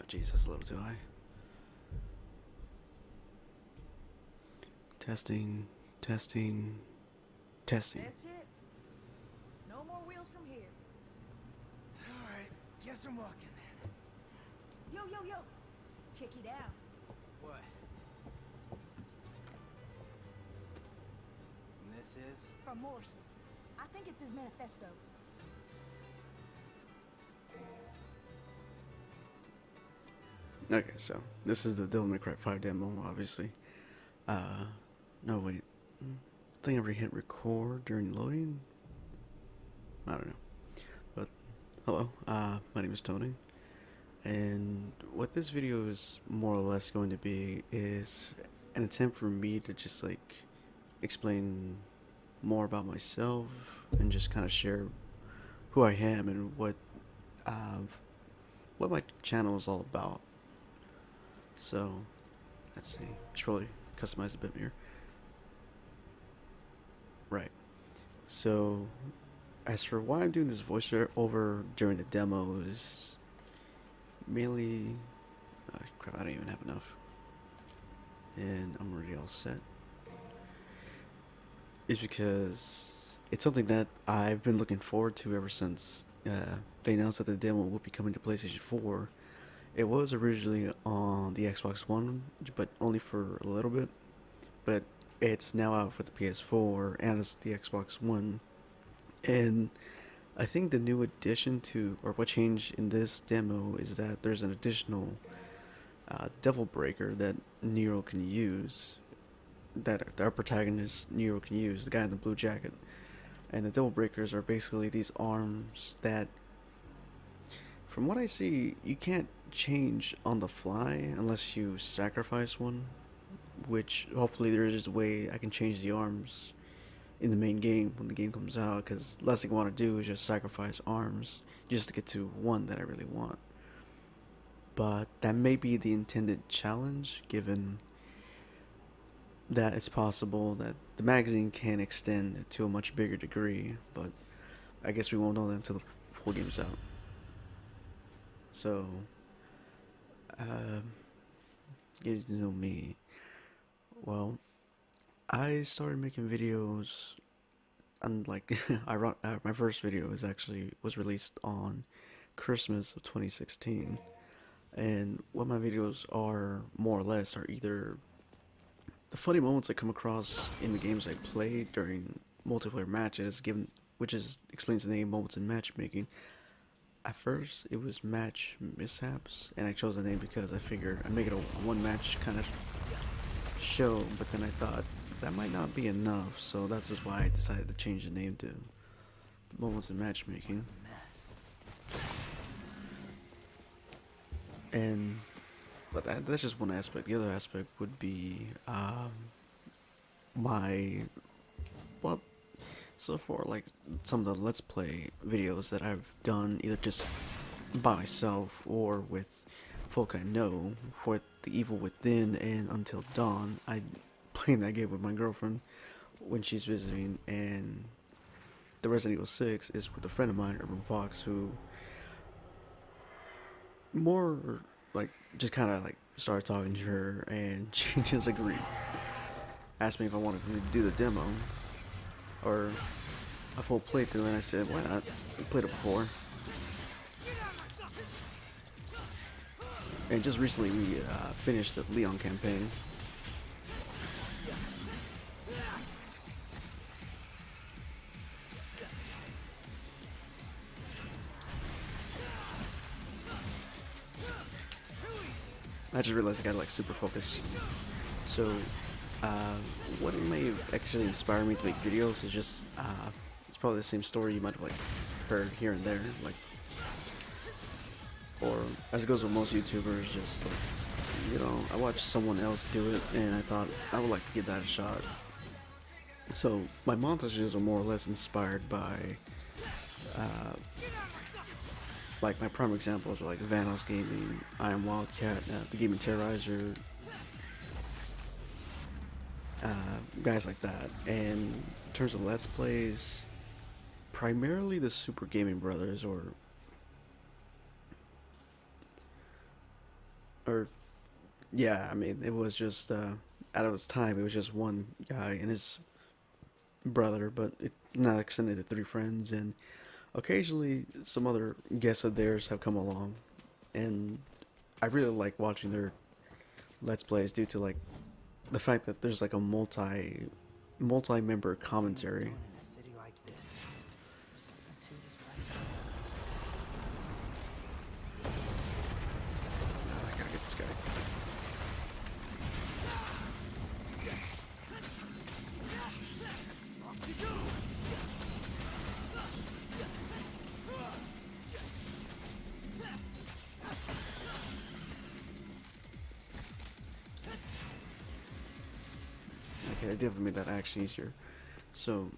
Oh, Jesus, a little too high. Testing, testing, testing. That's it. No more wheels from here. Alright, guess I'm walking then. Yo, yo, yo. Check it out. What? And this is? From Morrison. I think it's his manifesto. Okay, so this is the Devil May Cry 5 demo, obviously. No, wait. I think I already hit record during loading. I don't know. But, hello, my name is Tony. And what this video is more or less going to be is an attempt for me to just, like, explain more about myself and just kind of share who I am and what my channel is all about. So, let's see. I should probably customize a bit here. Right. So, as for why I'm doing this voiceover during the demo is mainly... crap, I don't even have enough. And I'm already all set. It's because it's something that I've been looking forward to ever since they announced that the demo will be coming to PlayStation 4. It was originally on the Xbox One, but only for a little bit. But it's now out for the PS4 and it's the Xbox One. And I think the new addition to, or what changed in this demo, is that there's an additional Devil Breaker that Nero can use. That our protagonist Nero can use, the guy in the blue jacket. And the Devil Breakers are basically these arms that, from what I see, you can't change on the fly unless you sacrifice one, which hopefully there is a way I can change the arms in the main game when the game comes out, because last thing I want to do is just sacrifice arms just to get to one that I really want. But that may be the intended challenge, given that it's possible that the magazine can extend to a much bigger degree, but I guess we won't know that until the full game's out. So, getting to know me. Well, I started making videos, and like, my first video was released on Christmas of 2016, and what my videos are more or less are either the funny moments I come across in the games I play during multiplayer matches, which explains the name Moments in Matchmaking. At first, it was match mishaps, and I chose the name because I figured I'd make it a one-match kind of show, but then I thought that might not be enough, so that's just why I decided to change the name to Moments in Matchmaking. And, but that's just one aspect. The other aspect would be, well, so for like some of the Let's Play videos that I've done, either just by myself or with folk I know, for The Evil Within and Until Dawn, I playing that game with my girlfriend when she's visiting, and the Resident Evil 6 is with a friend of mine, Urban Fox, who more like just kind of like started talking to her, and she just agreed. Asked me if I wanted to do the demo or a full playthrough, and I said, why not? We played it before. And just recently we finished the Leon campaign. I just realized I gotta like super focus. So what may have actually inspired me to make videos is just it's probably the same story you might have like heard here and there, like, or as it goes with most YouTubers, just like, you know, I watched someone else do it and I thought I would like to give that a shot. So my montages are more or less inspired by like my prime examples are like Vanos Gaming, I Am Wildcat, The Gaming Terrorizer, guys like that. And in terms of Let's Plays, primarily the Super Gaming Brothers, or or yeah, I mean, it was just out of its time. It was just one guy and his brother, but it now extended to three friends, and occasionally some other guests of theirs have come along, and I really like watching their let's plays due to like the fact that there's like a multi-member commentary. In a city like this. Something to this place. I gotta get this guy. Okay, I definitely made that action easier. So,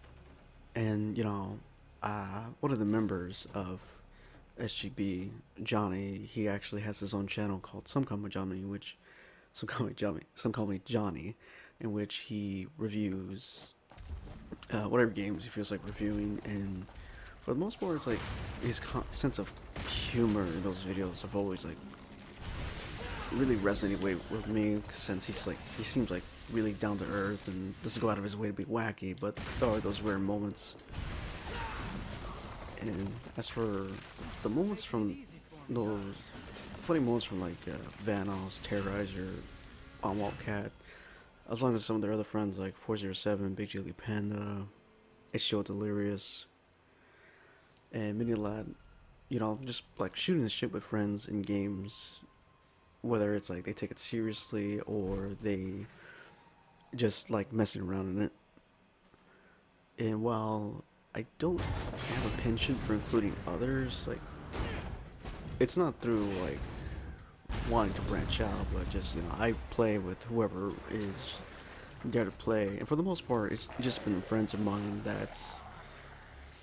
and you know, one of the members of SGB, Johnny, he actually has his own channel called Some Call Me Johnny, some call me Johnny, in which he reviews whatever games he feels like reviewing, and for the most part, it's like his sense of humor in those videos have always like really resonated with me, since he seems like really down to earth and doesn't go out of his way to be wacky, but there are those rare moments. And as for the moments from those funny moments from like Vanos, Terrorizer, on Wildcat, as long as some of their other friends like 407, Big Jelly Panda, H2O Delirious, and Mini Lad, you know, just like shooting the shit with friends in games, whether it's like they take it seriously or they just like messing around in it. And while I don't have a penchant for including others, like it's not through like wanting to branch out, but just, you know, I play with whoever is there to play, and for the most part, it's just been friends of mine that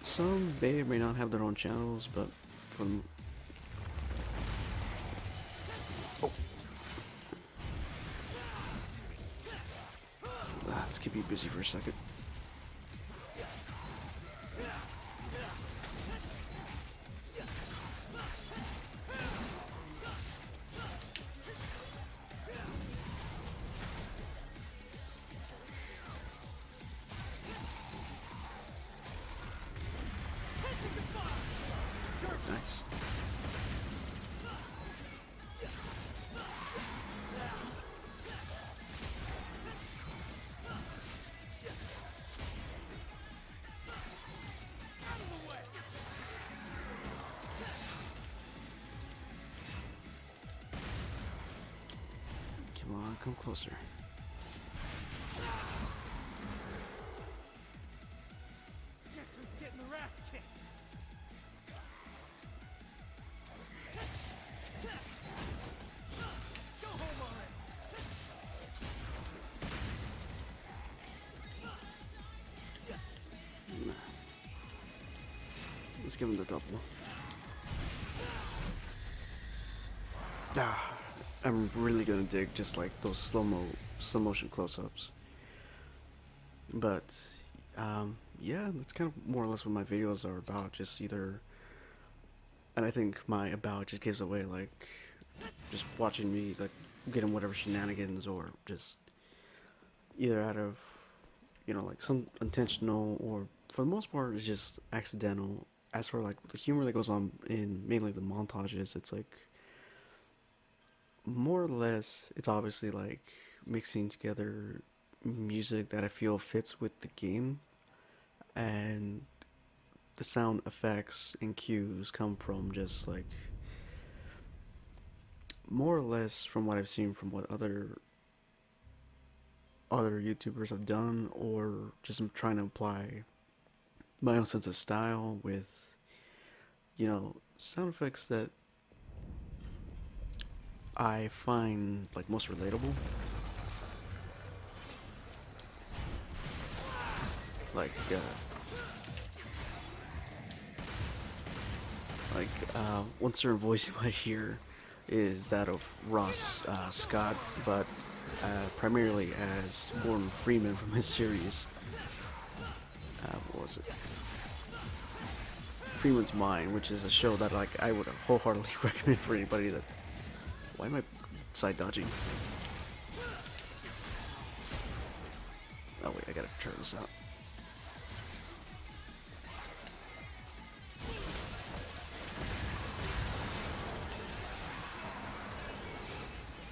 some may or may not have their own channels, but from let's keep you busy for a second. Nice. Come on, come closer. Guess who's getting their ass kicked? Go home already. Let's give him the double. Ah, I'm really gonna dig just like those slow motion close-ups. But yeah, that's kind of more or less what my videos are about. Just either, and I think my about just gives away like just watching me like getting whatever shenanigans, or just either out of, you know, like some intentional, or for the most part it's just accidental. As for like the humor that goes on in mainly the montages, it's like more or less it's obviously like mixing together music that I feel fits with the game, and the sound effects and cues come from just like more or less from what I've seen from what other YouTubers have done, or just I'm trying to apply my own sense of style with, you know, sound effects that I find like most relatable. Like one certain voice you might hear is that of Ross Scott, but primarily as Gordon Freeman from his series. What was it? Freeman's Mind, which is a show that like I would wholeheartedly recommend for anybody that. Why am I side dodging. Oh wait, I gotta turn this out.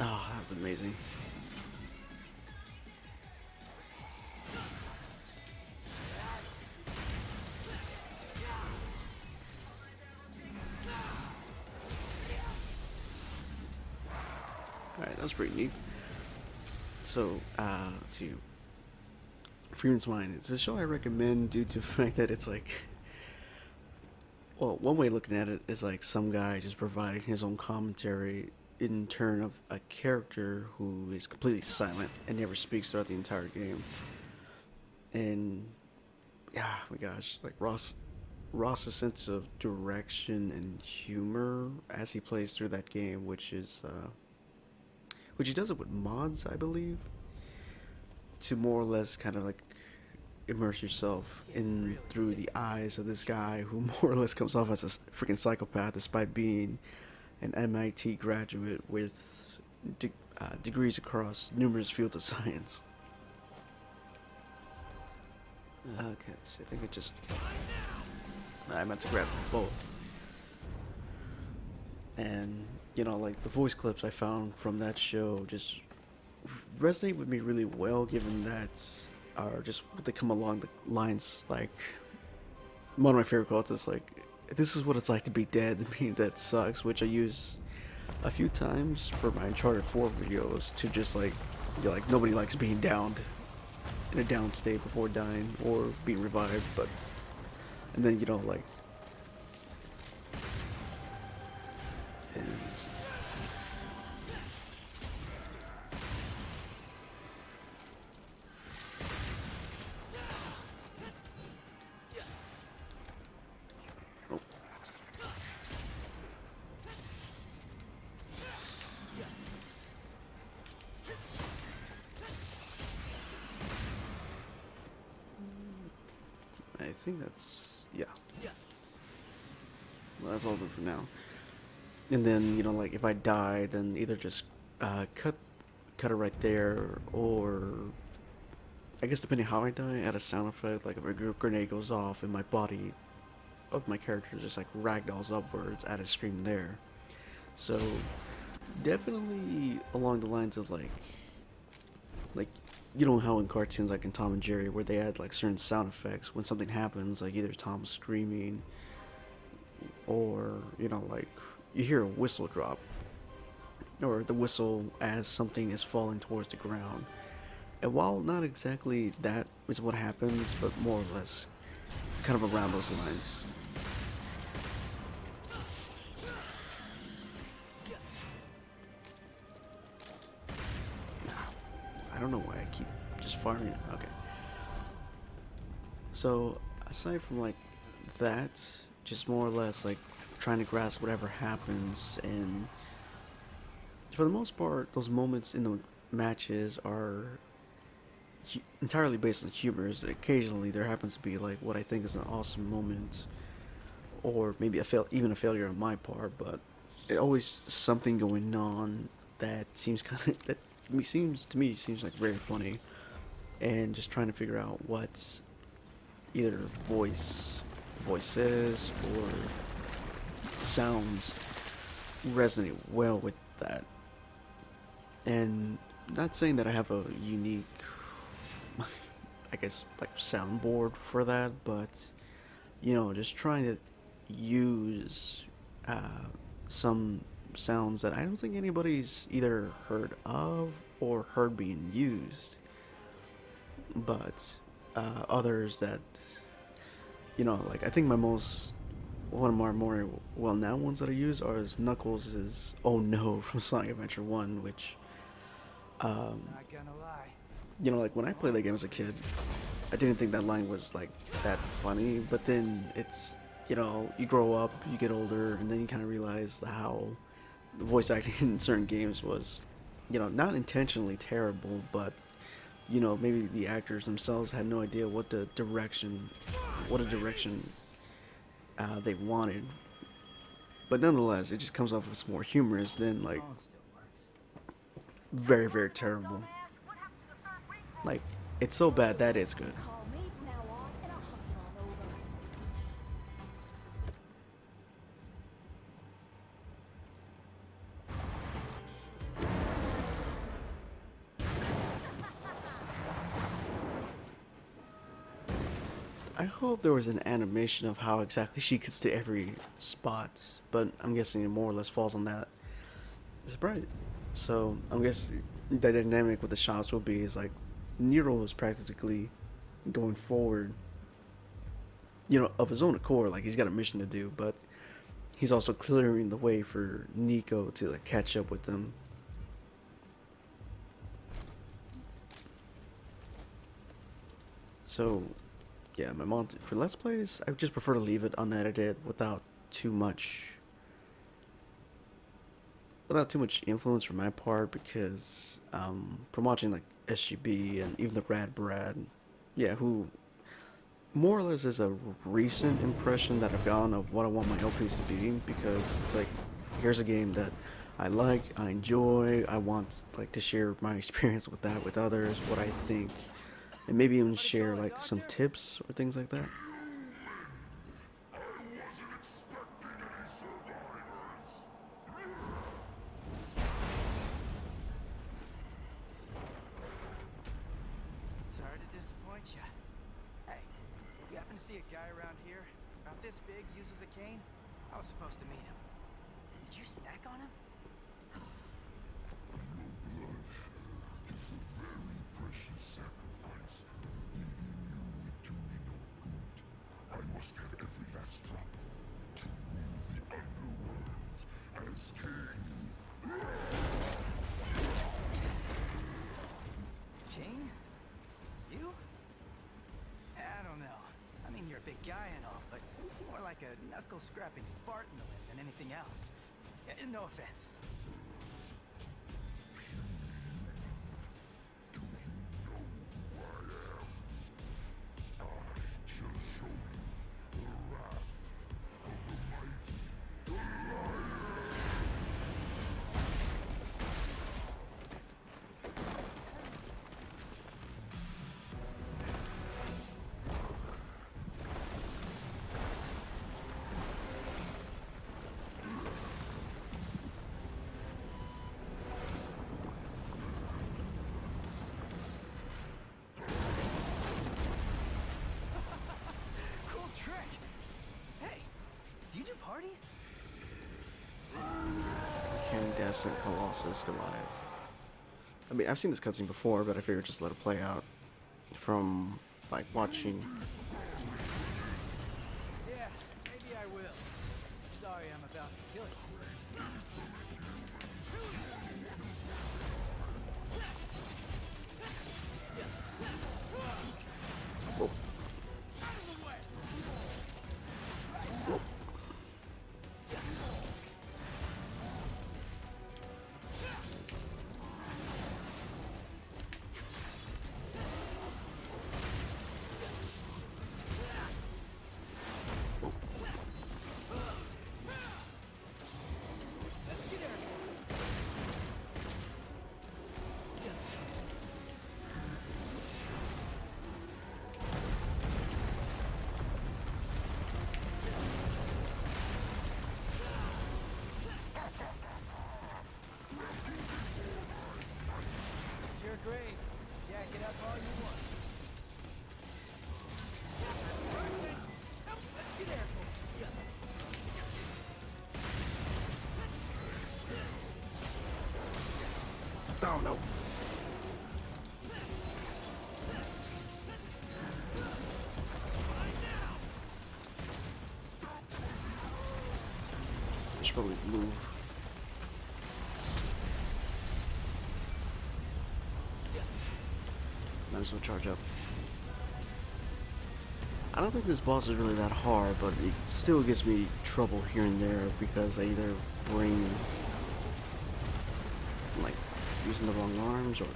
Oh, that was amazing. Alright, that was pretty neat. So, let's see. Freeman's Mind. It's a show I recommend due to the fact that it's like, well, one way of looking at it is like some guy just providing his own commentary in turn of a character who is completely silent and never speaks throughout the entire game. And yeah, my gosh, like Ross's sense of direction and humor as he plays through that game, which he does it with mods, I believe, to more or less kind of like immerse yourself in through the eyes of this guy who more or less comes off as a freaking psychopath despite being an MIT graduate with degrees across numerous fields of science. Okay, let's see. I think I meant to grab both. And, you know, like the voice clips I found from that show just resonate with me really well, given that are just what they come along the lines like one of my favorite quotes is like, "This is what it's like to be dead. Being dead sucks," which I use a few times for my Uncharted 4 videos to just like, you know, like nobody likes being downed in a down state before dying or being revived, but and then, you know, like, and oh. I think that's, yeah. Well, that's all good for now. And then, you know, like if I die, then either just cut it right there, or I guess depending how I die, add a sound effect, like if a grenade goes off and my body of my character just like ragdolls upwards, add a scream there. So definitely along the lines of like you know how in cartoons like in Tom and Jerry where they add like certain sound effects when something happens, like either Tom screaming or, you know, like you hear a whistle drop or the whistle as something is falling towards the ground. And while not exactly that is what happens, but more or less kind of around those lines. I don't know why I keep just firing it. Okay. So aside from like that, just more or less like trying to grasp whatever happens, and for the most part, those moments in the matches are entirely based on humors. Occasionally, there happens to be like what I think is an awesome moment, or maybe even a failure on my part. But it always something going on that seems seems like very funny, and just trying to figure out what either voices or sounds resonate well with that. And not saying that I have a unique, I guess, like soundboard for that, but you know, just trying to use some sounds that I don't think anybody's either heard of or heard being used, but others that, you know, like I think one of my more well-known ones that I use is Knuckles' "Oh No" from Sonic Adventure 1, which Not gonna lie. you know, like when I played that game as a kid, I didn't think that line was like that funny, but then it's, you know, you grow up, you get older, and then you kind of realize how voice acting in certain games was, you know, not intentionally terrible, but you know, maybe the actors themselves had no idea what a direction they wanted. But nonetheless, it just comes off as more humorous than like Phone still works. very, very terrible. Like, it's so bad that it's good. Call me from now on, and I'll hustle on over. I hope there was an animation of how exactly she gets to every spot, but I'm guessing it more or less falls on that. It's bright. So I'm guessing the dynamic with the shops will be is like Nero is practically going forward, of his own accord. Like he's got a mission to do, but he's also clearing the way for Nico to like catch up with them. So, yeah, my mom for Let's Plays, I would just prefer to leave it unedited too much without too much influence from my part because from watching like SGB and even the Rad Brad, yeah, who more or less is a recent impression that I've gotten of what I want my LPs to be because it's like here's a game that I like, I enjoy, I want like to share my experience with that with others, what I think, and maybe even share like some tips or things like that. Sorry to disappoint you. Hey, you happen to see a guy around here? About this big, uses a cane? I was supposed to meet him. Did you snack on him? King? You? I don't know. I mean, you're a big guy and all, but you seem more like a knuckle-scrapping fart in the wind than anything else. No offense. Cool trick. Hey, do you do parties? Incandescent Colossus Goliath. I mean, I've seen this cutscene before, but I figured just let it play out from like watching. Yeah, maybe I will. Sorry, I'm about to kill you. Whoa. It's your grave. Yeah, get up all you want. Let's get airborne. Oh no. I should probably move. Might as well charge up. I don't think this boss is really that hard, but it still gives me trouble here and there because I either bring like using the wrong arms or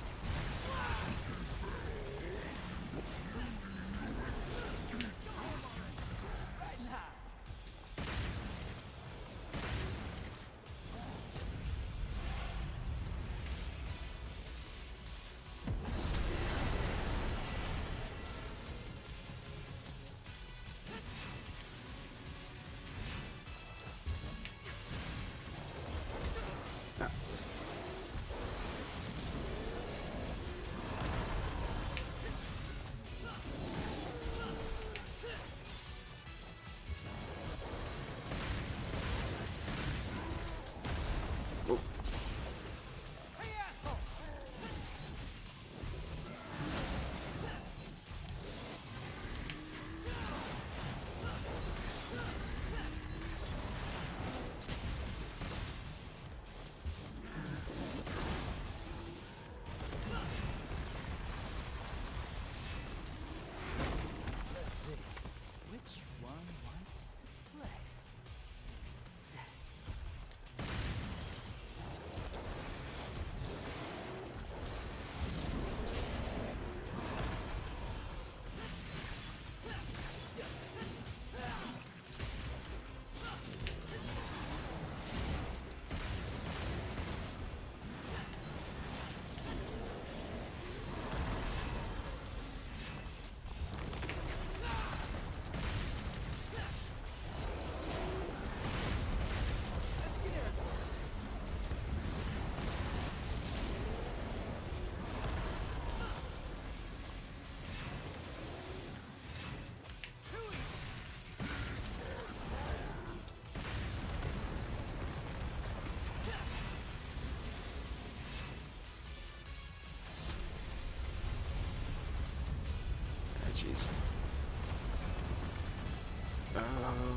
jeez.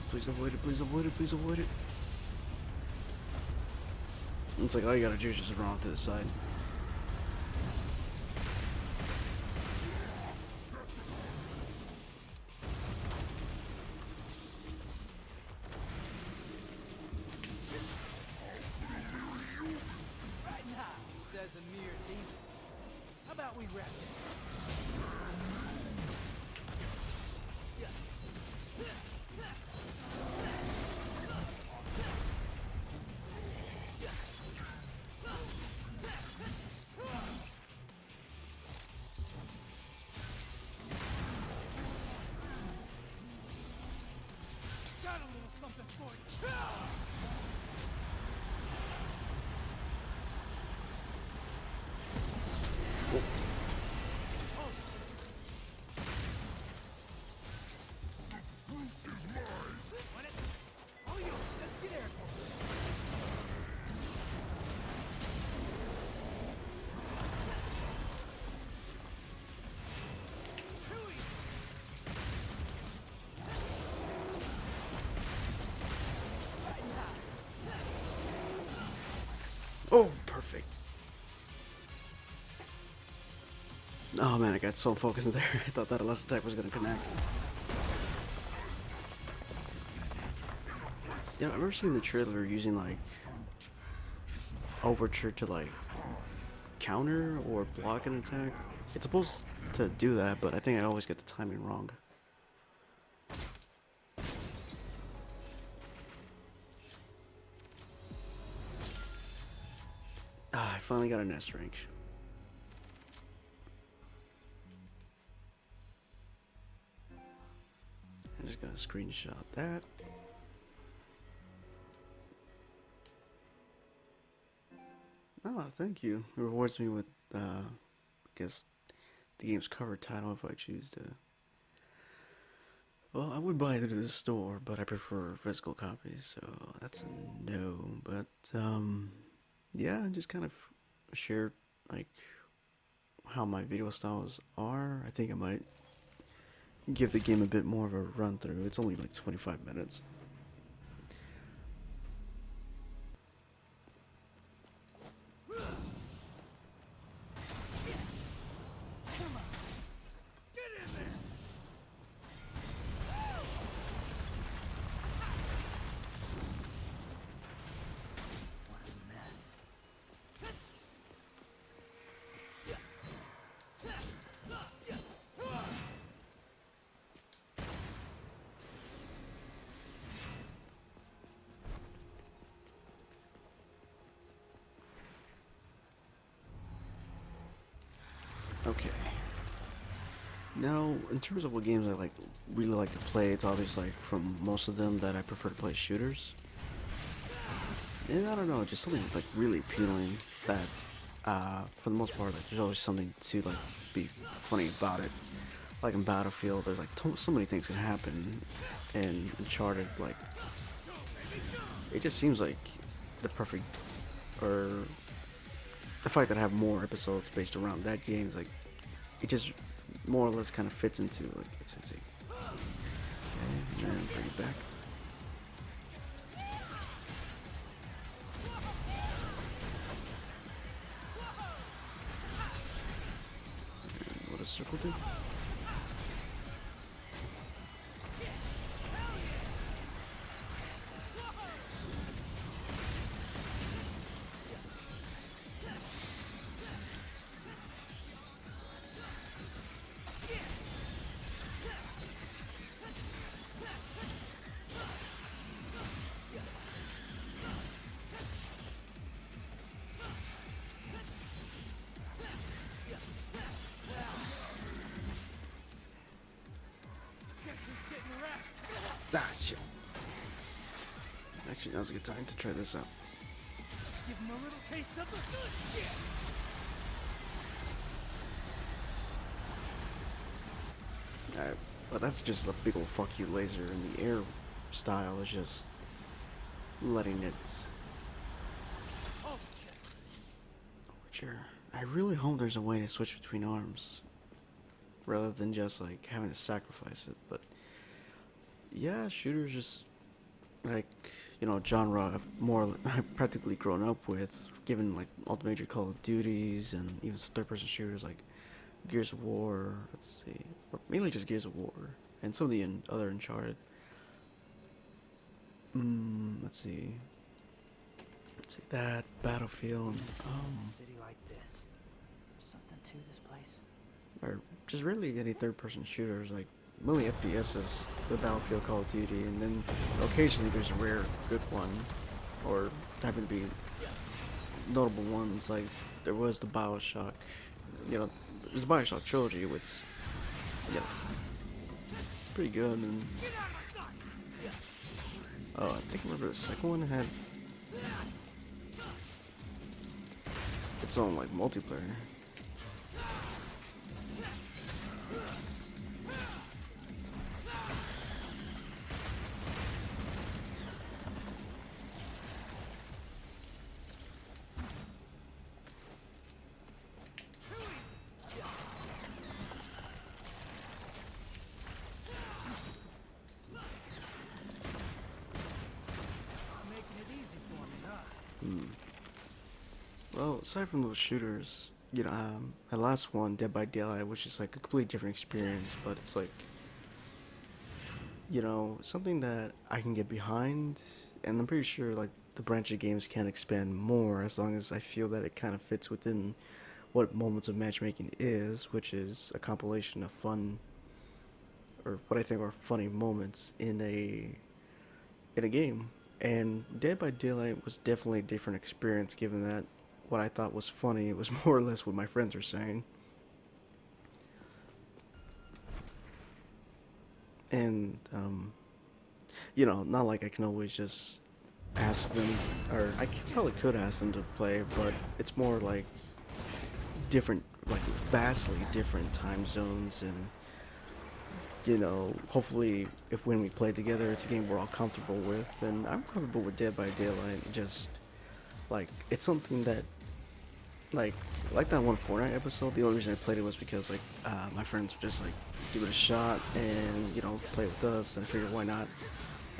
Please avoid it, please avoid it, please avoid it. It's like all you gotta do is just run off to the side. Right now, says a mere demon. How about we wrap this? Got a little something for you. Want it? Oh, yo, let's get airborne. Too easy. Right now. Oh, perfect. Oh man, I got so focused there. I thought that last attack was gonna connect. You know, I've never seen the trailer using like overture to like counter or block an attack. It's supposed to do that, but I think I always get the timing wrong. Ah, I finally got an S rank. I'm just gonna screenshot that. Oh, thank you. It rewards me with, I guess, the game's cover title if I choose to. Well, I would buy it at the store, but I prefer physical copies, so that's a no. But, yeah, just kind of share, like, how my video styles are. I think I might give the game a bit more of a run through. It's only like 25 minutes. Come on. Get in there. What a mess. Okay. Now, in terms of what games I really like to play, it's obvious like from most of them that I prefer to play shooters. And I don't know, just something like really appealing that, for the most part, like there's always something to like be funny about it. Like in Battlefield, there's like so many things can happen. And Uncharted, like it just seems like the perfect, or the fact that I have more episodes based around that game is like, it just more or less kind of fits into like it's like, okay, and then bring it back. And what does circle do? Guess who's getting wrecked? Ah, shit. Actually, now's a good time to try this out. Give him a little taste of the good shit. But that's just a big old fuck you laser, and the air style is just letting it overture. I really hope there's a way to switch between arms. rather than just like having to sacrifice it. But yeah, shooters just like genre I've more I've practically grown up with, given like all the major Call of Duties and even some third-person shooters like Gears of War. Let's see, or mainly just Gears of War and some of the other Uncharted. Let's see. Let's see that Battlefield. A city like this. There's something to this place. Or just really any third-person shooters like mainly FPSs, the Battlefield, Call of Duty, and then occasionally there's a rare good one, or happen to be notable ones like there was the Bioshock. There's the Bioshock trilogy, which you know pretty good. And oh, I think I remember the second one had its own like multiplayer. Making it easy for me, huh? Well, aside from those shooters, my last one, Dead by Daylight, which is like a completely different experience, but it's like, something that I can get behind, and I'm pretty sure like the branch of games can expand more as long as I feel that it kind of fits within what Moments of Matchmaking is, which is a compilation of fun, or what I think are funny moments in a game. And Dead by Daylight was definitely a different experience, given that what I thought was funny was more or less what my friends were saying. And not like I can always just ask them, or probably could ask them to play, but it's more like different, like vastly different time zones. And hopefully if when we play together it's a game we're all comfortable with, and I'm comfortable with Dead by Daylight. Just like it's something that like that one Fortnite episode. The only reason I played it was because my friends were just like, give it a shot and play with us, and I figured why not.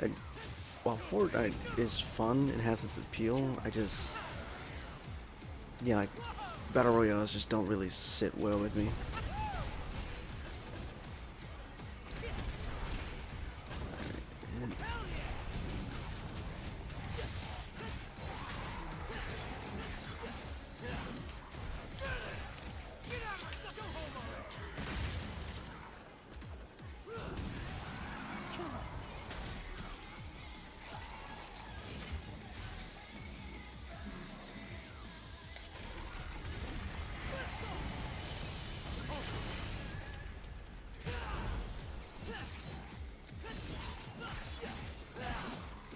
And while Fortnite is fun and has its appeal, I just like battle royales just don't really sit well with me.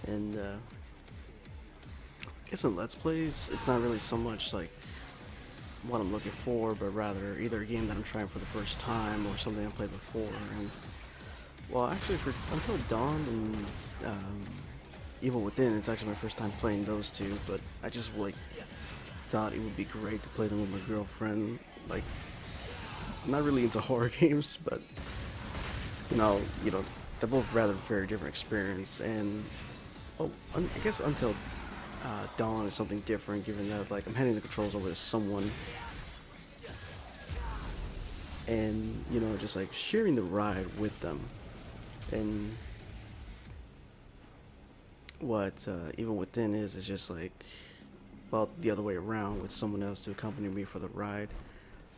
And I guess in Let's Plays, it's not really so much like what I'm looking for, but rather either a game that I'm trying for the first time or something I've played before. And well, actually, for Until Dawn and Evil Within, it's actually my first time playing those two. But I just thought it would be great to play them with my girlfriend. Like, I'm not really into horror games, but they're both rather very different experience. And I guess Until Dawn is something different, given that I'm handing the controls over to someone, and just sharing the ride with them. And what Even Within is just the other way around, with someone else to accompany me for the ride.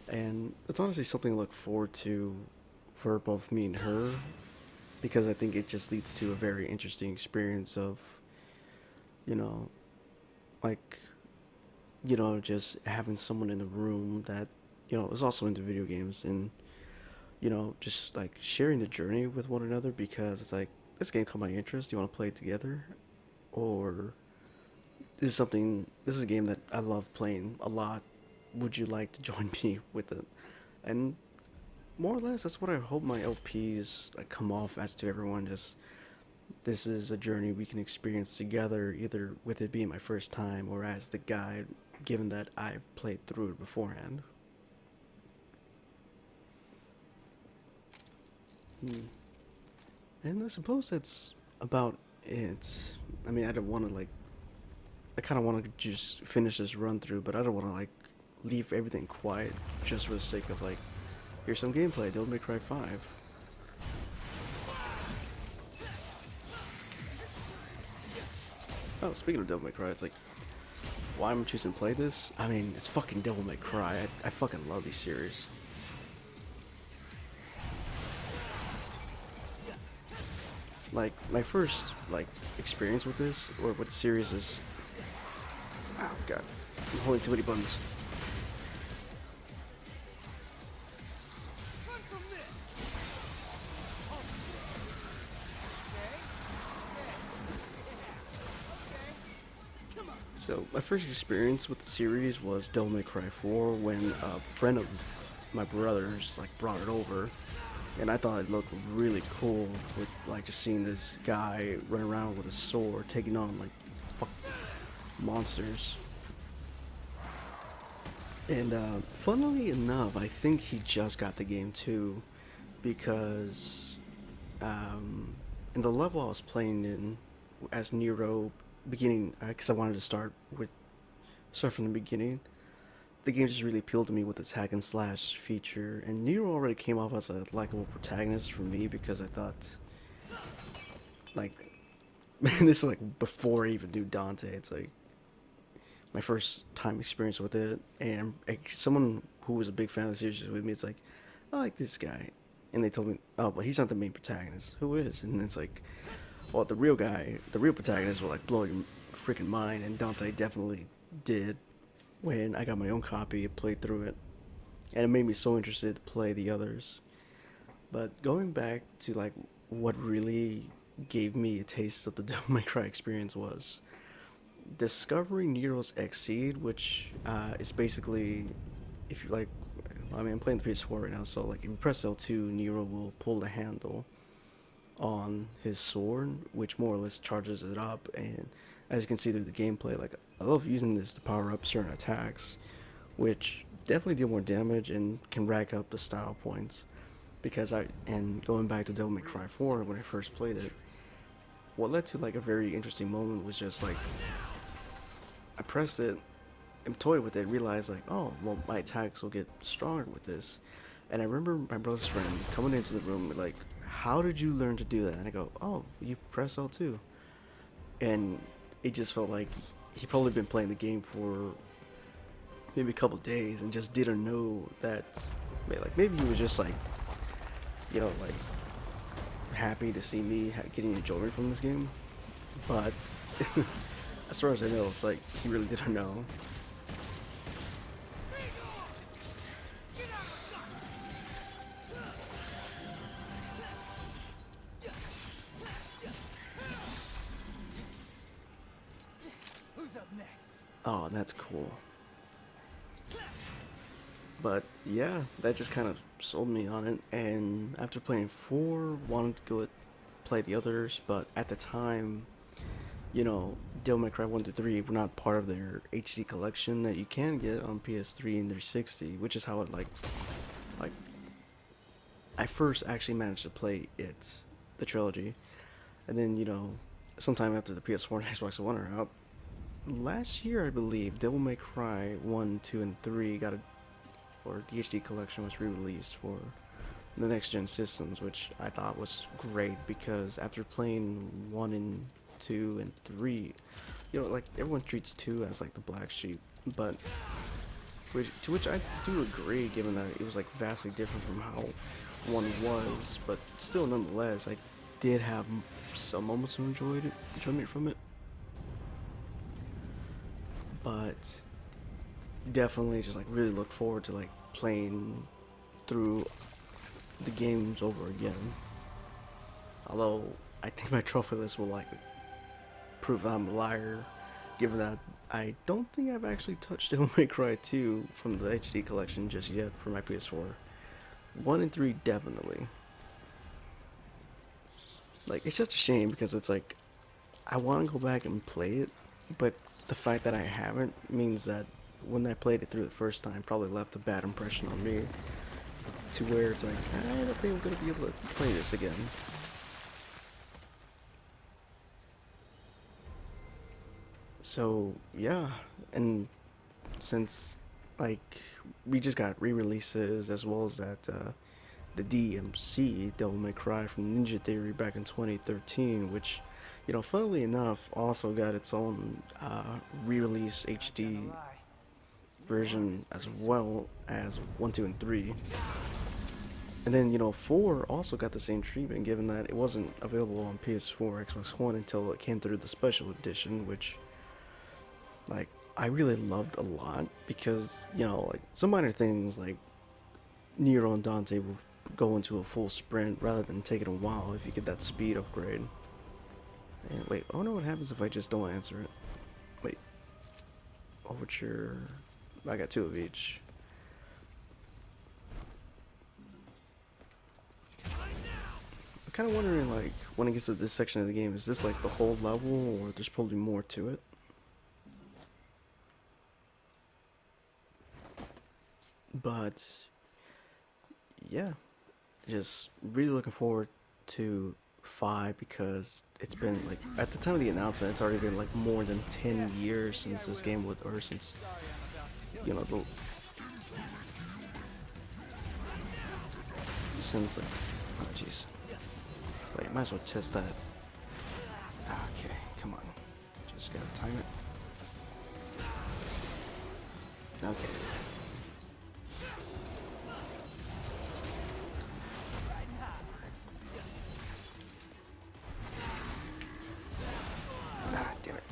And it's honestly something I look forward to for both me and her, because I think it just leads to a very interesting experience of, like, just having someone in the room that, is also into video games, and, just sharing the journey with one another, because it's like, this game caught my interest, do you want to play it together? Or this is a game that I love playing a lot, would you like to join me with it? And more or less, that's what I hope my LPs come off as to everyone. Just, this is a journey we can experience together, either with it being my first time or as the guide, given that I've played through it beforehand. And I suppose that's about it. I mean, I don't want to like. I kind of want to just finish this run through, but I don't want to like leave everything quiet just for the sake of like, here's some gameplay. Devil May Cry 5. Oh, speaking of Devil May Cry, it's like, why I'm choosing to play this? I mean, it's fucking Devil May Cry. I fucking love these series. Like, my first, like, experience with this, or with the series is... Oh, God. I'm holding too many buttons. So, my first experience with the series was Devil May Cry 4 when a friend of my brother's, like, brought it over. And I thought it looked really cool with, like, just seeing this guy run around with a sword taking on, like, fuck monsters. And, funnily enough, I think he just got the game too, because, in the level I was playing in as Nero, beginning, because I wanted to start from the beginning, the game just really appealed to me with its hack and slash feature, and Nero already came off as a likable protagonist for me because I thought, like, this is like before I even knew Dante. It's like my first time experience with it, and like, someone who was a big fan of the series with me, it's like, I like this guy, and they told me, oh, but he's not the main protagonist. Who is? And it's like, well, the real protagonist will like blow your freaking mind, and Dante definitely did. When I got my own copy, played through it, and it made me so interested to play the others. But going back to like what really gave me a taste of the Devil May Cry experience was discovering Nero's Exceed, which is basically, if you like, I mean, I'm playing the PS4 right now, so like if you press L2, Nero will pull the handle on his sword, which more or less charges it up. And as you can see through the gameplay, like, I love using this to power up certain attacks, which definitely deal more damage and can rack up the style points. Because and going back to Devil May Cry 4, when I first played it, what led to like a very interesting moment was just like, I pressed it and toyed with it, realized like, oh, well, my attacks will get stronger with this. And I remember my brother's friend coming into the room like, how did you learn to do that? And I go, oh, you press L2. And it just felt like he probably been playing the game for maybe a couple days and just didn't know that, like, maybe he was just like, you know, like, happy to see me getting enjoyment from this game. But as far as I know, it's like he really didn't know. Oh, and that's cool. But yeah, that just kind of sold me on it. And after playing 4, wanted to go play the others. But at the time, you know, Devil May Cry 1 to 3 were not part of their HD collection that you can get on PS3 and 360, which is how it like I first actually managed to play it, the trilogy. And then, you know, sometime after the PS4 and Xbox One are out, last year, I believe, Devil May Cry 1, 2, and 3 or the HD collection was re-released for the next-gen systems, which I thought was great because after playing 1 and 2 and 3, you know, like, everyone treats 2 as, like, the black sheep, but, to which I do agree, given that it was, like, vastly different from how 1 was, but still, nonetheless, I did have some moments of enjoyment from it. But definitely just like really look forward to like playing through the games over again. Although I think my trophy list will like prove I'm a liar, given that I don't think I've actually touched Devil May Cry 2 from the HD collection just yet for my PS4. 1 and 3 definitely. Like, it's just a shame because it's like I want to go back and play it, but the fact that I haven't means that when I played it through the first time, probably left a bad impression on me. to where it's like, I don't think I'm gonna be able to play this again. So yeah, and since like we just got re-releases as well as that the DMC Devil May Cry from Ninja Theory back in 2013, which, you know, funnily enough, also got its own re-release Not HD gonna lie. This new one version is as pretty well as 1, 2, and 3. And then, you know, 4 also got the same treatment, given that it wasn't available on PS4, Xbox One until it came through the special edition, which, like, I really loved a lot because, you know, like, some minor things like Nero and Dante will go into a full sprint rather than taking a while if you get that speed upgrade. And wait, oh no, what happens if I just don't answer it? Wait, Overture, I got 2 of each. I'm kind of wondering, like, when it gets to this section of the game, is this like the whole level, or there's probably more to it? But yeah, just really looking forward to 5 because it's been like, at the time of the announcement, it's already been like more than 10 years since this game would, or since, you know, the, since like, oh jeez. Wait, might as well test that. Okay, come on. Just gotta time it. Okay. Ah, damn it.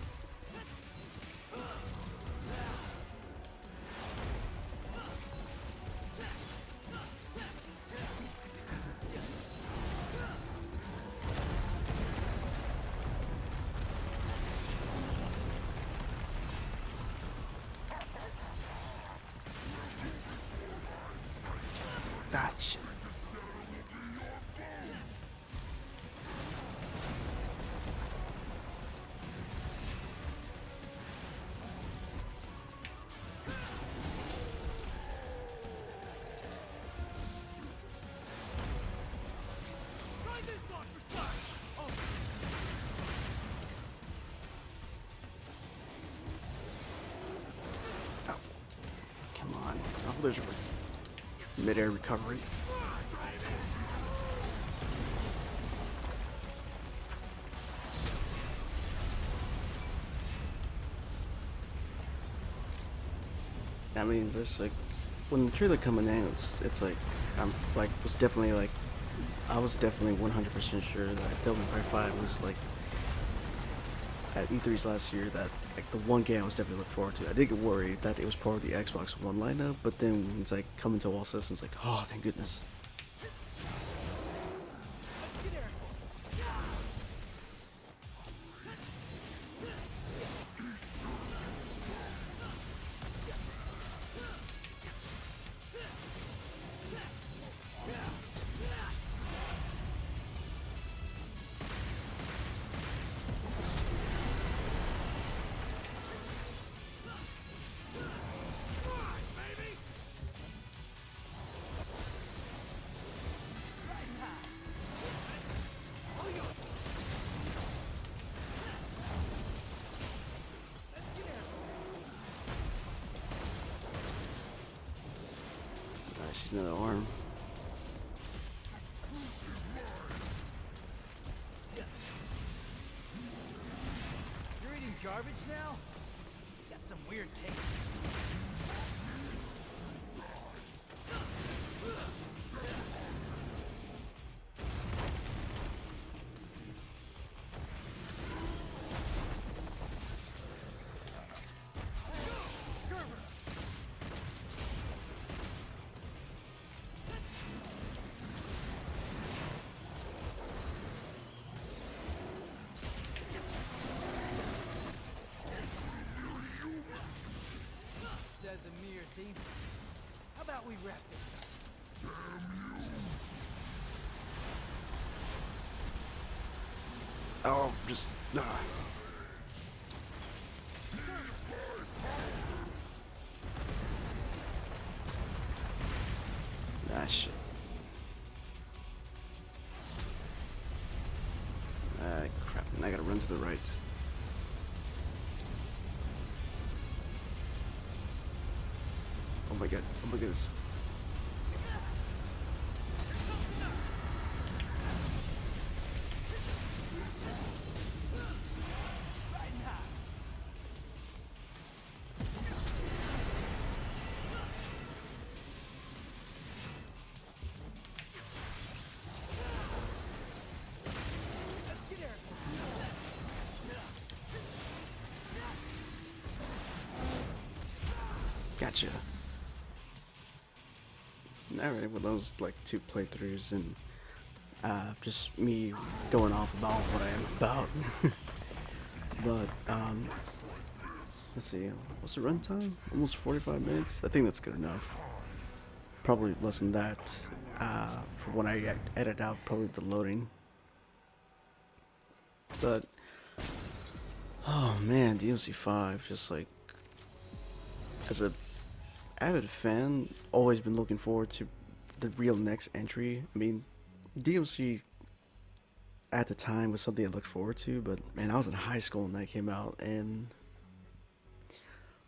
Ah, shit. Oh, come on. Oh, there's a mid-air recovery. I mean, there's like, when the trailer coming in, it's like, I'm like, was definitely like, I was definitely 100% sure that Devil May Cry 5 was like, at E3's last year, that like the one game I was definitely looking forward to. I did get worried that it was part of the Xbox One lineup, but then it's like coming to all systems, like, oh, thank goodness. I see another arm. You're eating garbage now? Got some weird taste. Says a mere demon. How about we wrap this up? Oh, just, ah, shit. to the right. Oh my god, oh my goodness. Gotcha. Alright, well those like 2 playthroughs and just me going off about what I am about. But let's see, what's the runtime? Almost 45 minutes? I think that's good enough. Probably less than that for when I edit out probably the loading. But oh man, DMC 5, just like as a avid fan, always been looking forward to the real next entry. I mean, DMC at the time was something I looked forward to, but man, I was in high school when that came out, and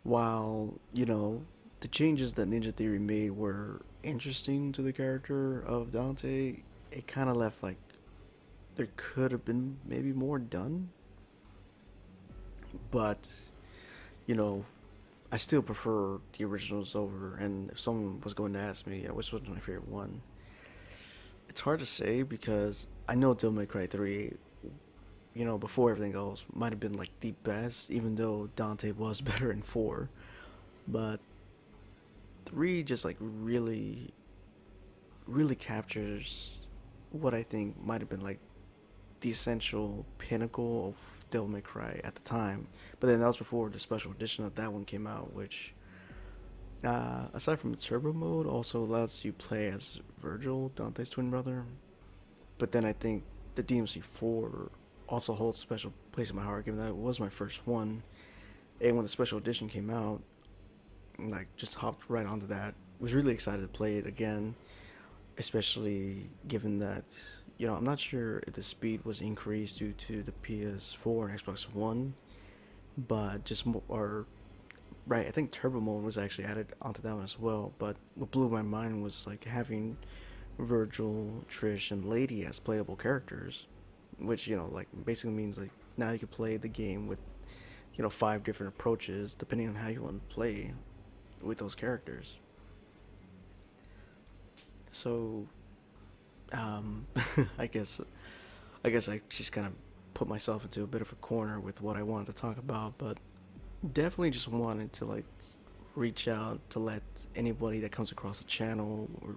while, you know, the changes that Ninja Theory made were interesting to the character of Dante, it kind of left like there could have been maybe more done. But, you know, I still prefer the originals over, and if someone was going to ask me, which was my favorite one, it's hard to say because I know Devil May Cry 3, you know, before everything else, might have been like the best, even though Dante was better in 4. But 3 just like really captures what I think might have been like the essential pinnacle of Devil May Cry at the time. But then that was before the special edition of that one came out, which aside from the turbo mode also allows you play as Virgil, Dante's twin brother. But then I think the DMC 4 also holds a special place in my heart, given that it was my first one. And when the special edition came out, like just hopped right onto that. Was really excited to play it again, especially given that, you know, I'm not sure if the speed was increased due to the PS4 and Xbox One, but just more, or right, I think turbo mode was actually added onto that one as well. But what blew my mind was like having Virgil, Trish, and Lady as playable characters, which, you know, like basically means like now you can play the game with, you know, 5 different approaches depending on how you want to play with those characters. So I guess I just kind of put myself into a bit of a corner with what I wanted to talk about, but definitely just wanted to like reach out to let anybody that comes across the channel, or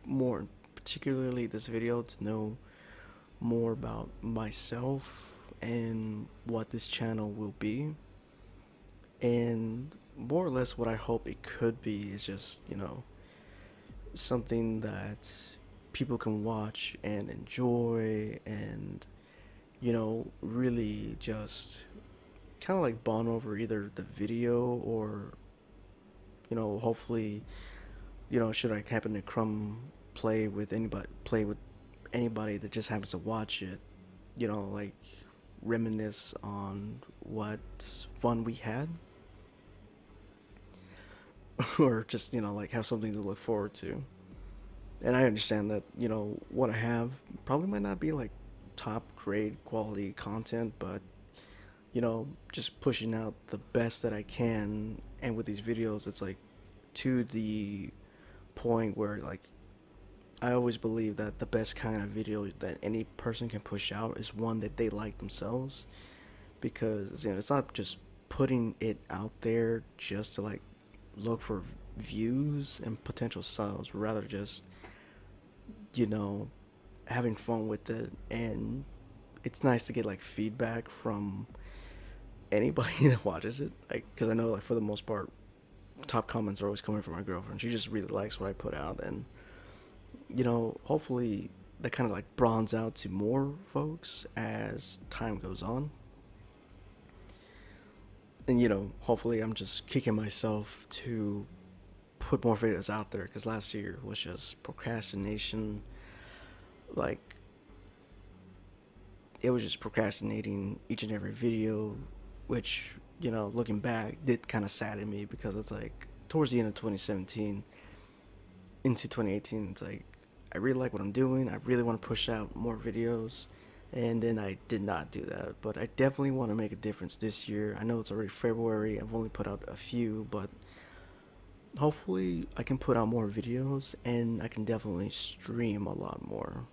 more particularly this video, to know more about myself and what this channel will be. And more or less what I hope it could be is just, you know, something that people can watch and enjoy, and, you know, really just kind of like bond over either the video or, you know, hopefully, you know, should I happen to play with anybody that just happens to watch it, you know, like reminisce on what fun we had. Or just, you know, like have something to look forward to. And I understand that, you know, what I have probably might not be like top grade quality content, but, you know, just pushing out the best that I can. And with these videos, it's like to the point where, like, I always believe that the best kind of video that any person can push out is one that they like themselves, because, you know, it's not just putting it out there just to like look for views and potential subs, but rather just, you know, having fun with it. And it's nice to get like feedback from anybody that watches it, like, because I know, like, for the most part, top comments are always coming from my girlfriend. She just really likes what I put out, and, you know, hopefully that kind of like bronze out to more folks as time goes on. And, you know, hopefully I'm just kicking myself to put more videos out there, because last year was just procrastination, like it was just procrastinating each and every video, which, looking back, did kind of sadden me because it's like towards the end of 2017 into 2018, it's like I really like what I'm doing. I really want to push out more videos, and then I did not do that. But I definitely want to make a difference this year. I know it's already February. I've only put out a few, but hopefully I can put out more videos and I can definitely stream a lot more.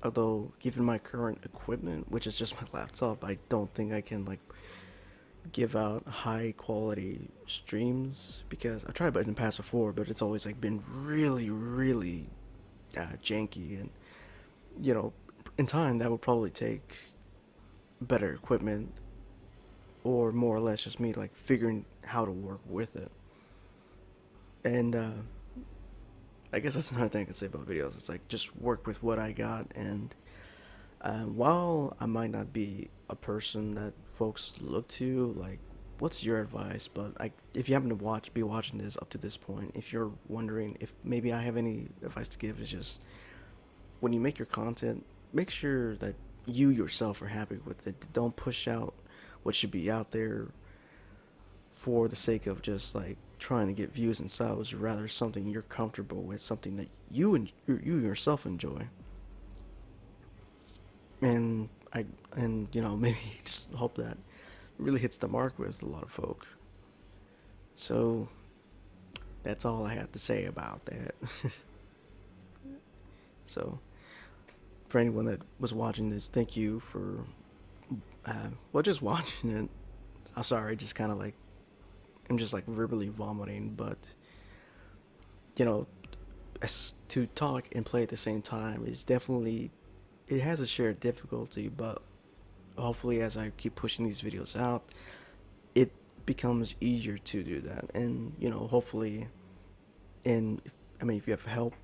Although, given my current equipment, which is just my laptop, I don't think I can like give out high quality streams because I tried it in the past before, but it's always like been really, really janky, and you know, in time that would probably take better equipment or more or less just me like figuring how to work with it. And I guess that's another thing I can say about videos. It's like just work with what I got, and while I might not be a person that folks look to, like, what's your advice? But if you happen to be watching this up to this point, if you're wondering if maybe I have any advice to give, is just when you make your content, make sure that you yourself are happy with it. Don't push out what should be out there for the sake of just like trying to get views and subs, rather something you're comfortable with, something that you yourself enjoy. And maybe just hope that really hits the mark with a lot of folk. So that's all I have to say about that. So for anyone that was watching this, thank you for just watching it. I'm sorry, just kind of like I'm just like verbally vomiting, but you know, to talk and play at the same time is definitely, it has a shared difficulty, but hopefully as I keep pushing these videos out, it becomes easier to do that. And hopefully, and if you have help,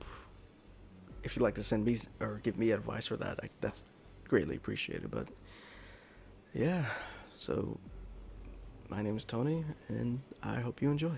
if you'd like to send me or give me advice for that, that's greatly appreciated. But yeah, so my name is Tony, and I hope you enjoy.